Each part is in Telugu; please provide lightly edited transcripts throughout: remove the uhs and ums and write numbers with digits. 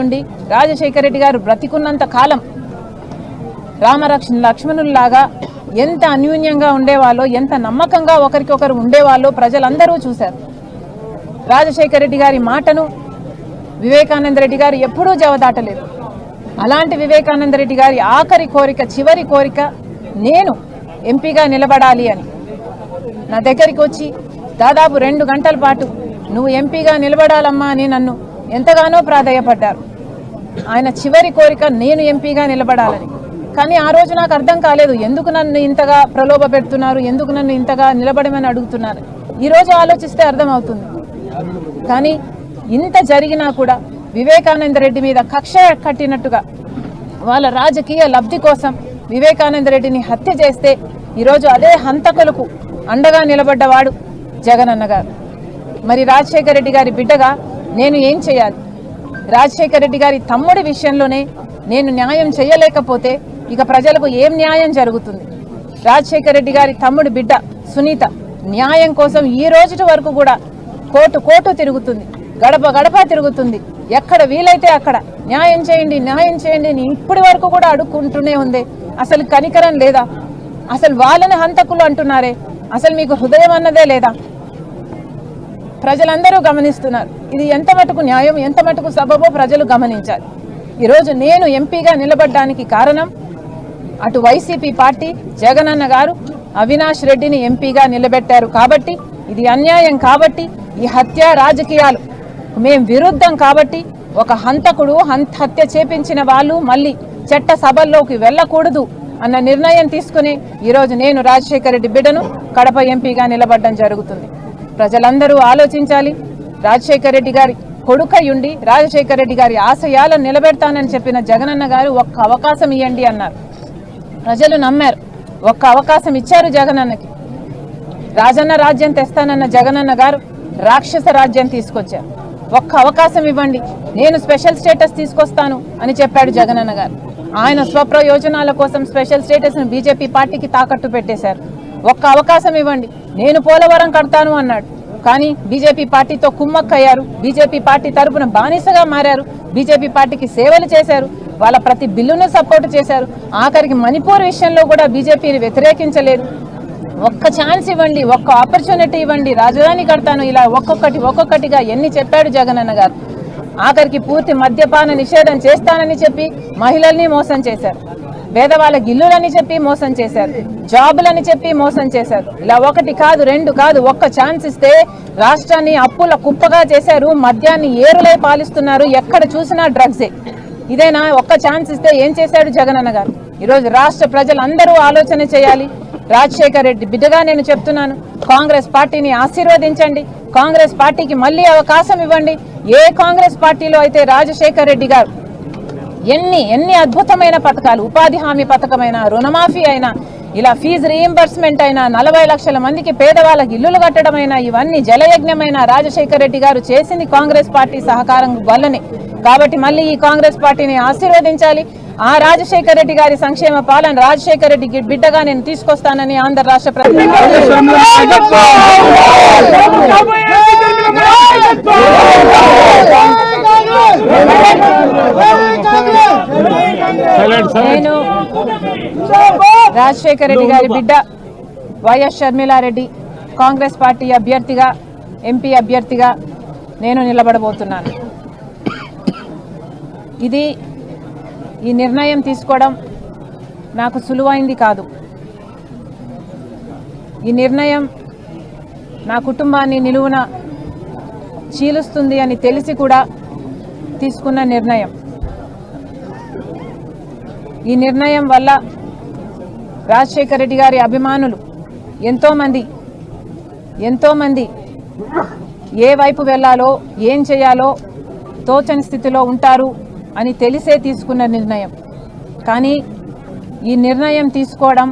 ఉండి రాజశేఖర రెడ్డి గారు బ్రతికున్నంత కాలం లక్ష్మణుల్లాగా ఎంత అన్యూన్యంగా ఉండేవాళ్ళో, ఎంత నమ్మకంగా ఒకరికొకరు ఉండేవాళ్ళో ప్రజలందరూ చూశారు. రాజశేఖర రెడ్డి గారి మాటను వివేకానంద రెడ్డి గారు ఎప్పుడూ జవదాటలేదు. అలాంటి వివేకానంద రెడ్డి గారి ఆఖరి కోరిక, చివరి కోరిక నేను ఎంపీగా నిలబడాలి అని నా దగ్గరికి వచ్చి దాదాపు 2 గంటల పాటు నువ్వు ఎంపీగా నిలబడాలమ్మా అని నన్ను ఎంతగానో ప్రాధేయపడ్డారు. ఆయన చివరి కోరిక నేను ఎంపీగా నిలబడాలని. కానీ ఆ రోజు నాకు అర్థం కాలేదు, ఎందుకు నన్ను ఇంతగా ప్రలోభ పెడుతున్నారు, ఎందుకు నన్ను ఇంతగా నిలబడమని అడుగుతున్నారు. ఈరోజు ఆలోచిస్తే అర్థమవుతుంది. కానీ ఇంత జరిగినా కూడా వివేకానంద రెడ్డి మీద కక్ష కట్టినట్టుగా వాళ్ళ రాజకీయ లబ్ధి కోసం వివేకానంద రెడ్డిని హత్య చేస్తే ఈరోజు అదే హంతకులకు అండగా నిలబడ్డవాడు జగనన్న గారు. మరి రాజశేఖర రెడ్డి గారి బిడ్డగా నేను ఏం చేయాలి? రాజశేఖర రెడ్డి గారి తమ్ముడి విషయంలోనే నేను న్యాయం చేయలేకపోతే ఇక ప్రజలకు ఏం న్యాయం జరుగుతుంది? రాజశేఖర రెడ్డి గారి తమ్ముడి బిడ్డ సునీత న్యాయం కోసం ఈ రోజు వరకు కూడా కోర్టు తిరుగుతుంది, గడప గడప తిరుగుతుంది. ఎక్కడ వీలైతే అక్కడ న్యాయం చేయండి, న్యాయం చేయండి అని ఇప్పటి వరకు కూడా అడుక్కుంటూనే ఉంది. అసలు కనికరం లేదా? అసలు వాళ్ళని హంతకులు అంటున్నారే, అసలు మీకు హృదయం అన్నదే లేదా? ప్రజలందరూ గమనిస్తున్నారు. ఇది ఎంత మటుకు న్యాయం, ఎంత మటుకు సబబో ప్రజలు గమనించాలి. ఈరోజు నేను ఎంపీగా నిలబడ్డానికి కారణం అటు వైసీపీ పార్టీ, జగనన్న గారు అవినాష్ రెడ్డిని ఎంపీగా నిలబెట్టారు కాబట్టి, ఇది అన్యాయం కాబట్టి, ఈ హత్య రాజకీయాలు మేం విరుద్ధం కాబట్టి, ఒక హంతకుడు హత్య చేపించిన వాళ్ళు మళ్ళీ చట్ట సభల్లోకి వెళ్ళకూడదు అన్న నిర్ణయం తీసుకుని ఈరోజు నేను రాజశేఖర రెడ్డి బిడ్డను కడప ఎంపీగా నిలబడడం జరుగుతుంది. ప్రజలందరూ ఆలోచించాలి. రాజశేఖర రెడ్డి గారి కొడుకయుండి రాజశేఖర రెడ్డి గారి ఆశయాలను నిలబెడతానని చెప్పిన జగనన్న గారు ఒక్క అవకాశం ఇవ్వండి అన్నారు. ప్రజలు నమ్మారు, ఒక్క అవకాశం ఇచ్చారు జగనన్నకి. రాజన్న రాజ్యం తెస్తానన్న జగనన్న గారు రాక్షస రాజ్యం తీసుకొచ్చారు. ఒక్క అవకాశం ఇవ్వండి, నేను స్పెషల్ స్టేటస్ తీసుకొస్తాను అని చెప్పాడు జగనన్న గారు. ఆయన స్వప్రయోజనాల కోసం స్పెషల్ స్టేటస్ను బీజేపీ పార్టీకి తాకట్టు పెట్టేశారు. ఒక్క అవకాశం ఇవ్వండి, నేను పోలవరం కడతాను అన్నాడు. కానీ బీజేపీ పార్టీతో కుమ్మక్కయ్యారు, బీజేపీ పార్టీ తరపున బానిసగా మారారు, బీజేపీ పార్టీకి సేవలు చేశారు, వాళ్ళ ప్రతి బిల్లును సపోర్ట్ చేశారు. ఆఖరికి మణిపూర్ విషయంలో కూడా బీజేపీని వ్యతిరేకించలేదు. ఒక్క ఛాన్స్ ఇవ్వండి, ఒక్క ఆపర్చునిటీ ఇవ్వండి, రాజధాని కడతాను, ఇలా ఒక్కొక్కటిగా ఎన్ని చెప్పాడు జగనన్న గారు. ఆఖరికి పూర్తి మద్యపాన నిషేధం చేస్తానని చెప్పి మహిళల్ని మోసం చేశారు, పేదవాళ్ళకి ఇల్లులని చెప్పి మోసం చేశారు, జాబులని చెప్పి మోసం చేశారు. ఇలా 1 కాదు 2 కాదు, ఒక్క ఛాన్స్ ఇస్తే రాష్ట్రాన్ని అప్పుల కుప్పగా చేశారు, మద్యాన్ని ఏరులై పాలిస్తున్నారు, ఎక్కడ చూసినా డ్రగ్సే. ఇదేనా? ఒక్క ఛాన్స్ ఇస్తే ఏం చేశాడు జగనన్న గారు? ఈరోజు రాష్ట్ర ప్రజలందరూ ఆలోచన చేయాలి. రాజశేఖర రెడ్డి బిడ్డగా నేను చెప్తున్నాను, కాంగ్రెస్ పార్టీని ఆశీర్వదించండి, కాంగ్రెస్ పార్టీకి మళ్ళీ అవకాశం ఇవ్వండి. ఏ కాంగ్రెస్ పార్టీలో అయితే రాజశేఖర రెడ్డి గారు ఎన్ని అద్భుతమైన పథకాలు, ఉపాధి హామీ పథకమైనా, రుణమాఫీ అయినా, ఇలా ఫీజు రీయింబర్స్మెంట్ అయినా, 40 లక్షల మందికి పేదవాళ్ళకి ఇల్లులు కట్టడమైనా, ఇవన్నీ జలయజ్ఞమైన రాజశేఖర రెడ్డి గారు చేసింది కాంగ్రెస్ పార్టీ సహకారం వల్లనే. కాబట్టి మళ్ళీ ఈ కాంగ్రెస్ పార్టీని ఆశీర్వదించాలి. ఆ రాజశేఖర రెడ్డి గారి సంక్షేమ పాలన రాజశేఖర రెడ్డి బిడ్డగా నేను తీసుకొస్తానని ఆంధ్ర రాష్ట్ర ప్రజలు నేను రాజశేఖర రెడ్డి గారి బిడ్డ వైఎస్ షర్మిలారెడ్డి కాంగ్రెస్ పార్టీ అభ్యర్థిగా, ఎంపీ అభ్యర్థిగా నేను నిలబడబోతున్నాను. ఈ నిర్ణయం తీసుకోవడం నాకు సులువైంది కాదు. ఈ నిర్ణయం నా కుటుంబాన్ని నిలువున చీలుస్తుంది అని తెలిసి కూడా తీసుకున్న నిర్ణయం. ఈ నిర్ణయం వల్ల రాజశేఖర రెడ్డి గారి అభిమానులు ఎంతోమంది ఏ వైపు వెళ్ళాలో, ఏం చేయాలో తోచని స్థితిలో ఉంటారు అని తెలిసే తీసుకున్న నిర్ణయం. కానీ ఈ నిర్ణయం తీసుకోవడం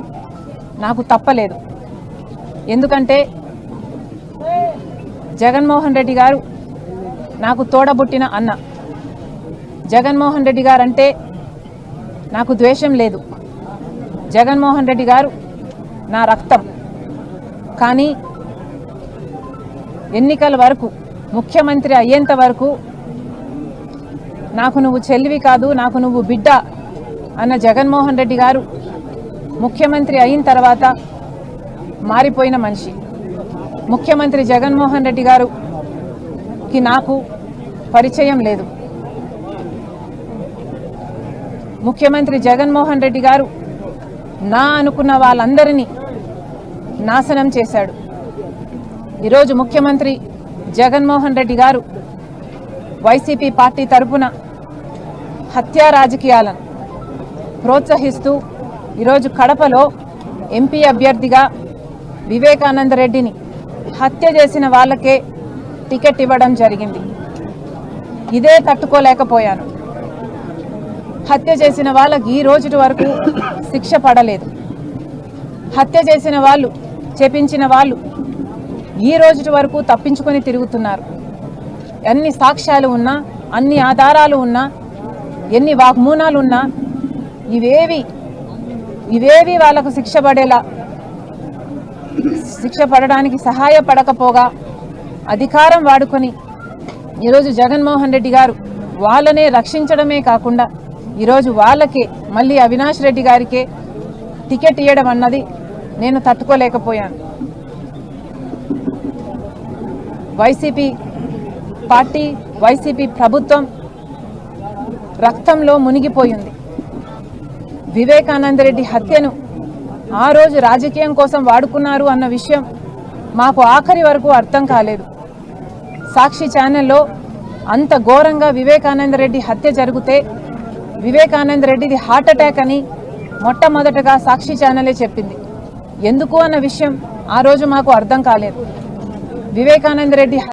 నాకు తప్పలేదు. ఎందుకంటే జగన్మోహన్ రెడ్డి గారు నాకు తోడబుట్టిన అన్న. జగన్మోహన్ రెడ్డి గారు అంటే నాకు ద్వేషం లేదు. జగన్మోహన్ రెడ్డి గారు నా రక్తం. కానీ ఎన్నికల వరకు, ముఖ్యమంత్రి అయ్యేంత వరకు నాకు నువ్వు చెల్లివి కాదు, నాకు నువ్వు బిడ్డ అన్న జగన్మోహన్ రెడ్డి గారు ముఖ్యమంత్రి అయిన తర్వాత మారిపోయిన మనిషి. ముఖ్యమంత్రి జగన్మోహన్ రెడ్డి గారుకి నాకు పరిచయం లేదు. ముఖ్యమంత్రి జగన్మోహన్ రెడ్డి గారు నా అనుకున్న వాళ్ళందరినీ నాశనం చేశాడు. ఈరోజు ముఖ్యమంత్రి జగన్మోహన్ రెడ్డి గారు వైసీపీ పార్టీ తరపున హత్యా రాజకీయాలను ప్రోత్సహిస్తూ ఈరోజు కడపలో ఎంపీ అభ్యర్థిగా వివేకానంద రెడ్డిని హత్య చేసిన వాళ్ళకే టికెట్ ఇవ్వడం జరిగింది. ఇదే తట్టుకోలేకపోయాను. హత్య చేసిన వాళ్ళకి ఈ రోజు వరకు శిక్ష పడలేదు. హత్య చేసిన వాళ్ళు, చేపించిన వాళ్ళు ఈ రోజు వరకు తప్పించుకొని తిరుగుతున్నారు. ఎన్ని సాక్ష్యాలు ఉన్నా, అన్ని ఆధారాలు ఉన్నా, ఎన్ని వాగ్మూనాలు ఉన్నా ఇవేవి వాళ్ళకు శిక్ష పడడానికి సహాయపడకపోగా అధికారం వాడుకొని ఈరోజు జగన్మోహన్ రెడ్డి గారు వాళ్ళనే రక్షించడమే కాకుండా ఈరోజు వాళ్ళకే మళ్ళీ అవినాష్ రెడ్డి గారికే టికెట్ ఇవ్వడం అన్నది నేను తట్టుకోలేకపోయాను. వైసీపీ పార్టీ, వైసీపీ ప్రభుత్వం రక్తంలో మునిగిపోయింది. వివేకానంద రెడ్డి హత్యను ఆ రోజు రాజకీయం కోసం వాడుకున్నారు అన్న విషయం మాకు ఆఖరి వరకు అర్థం కాలేదు. సాక్షి ఛానల్లో అంత ఘోరంగా వివేకానంద రెడ్డి హత్య జరిగితే వివేకానంద రెడ్డిది హార్ట్ అటాక్ అని మొట్టమొదటగా సాక్షి ఛానలే చెప్పింది. ఎందుకు అన్న విషయం ఆ రోజు మాకు అర్థం కాలేదు. వివేకానంద రెడ్డి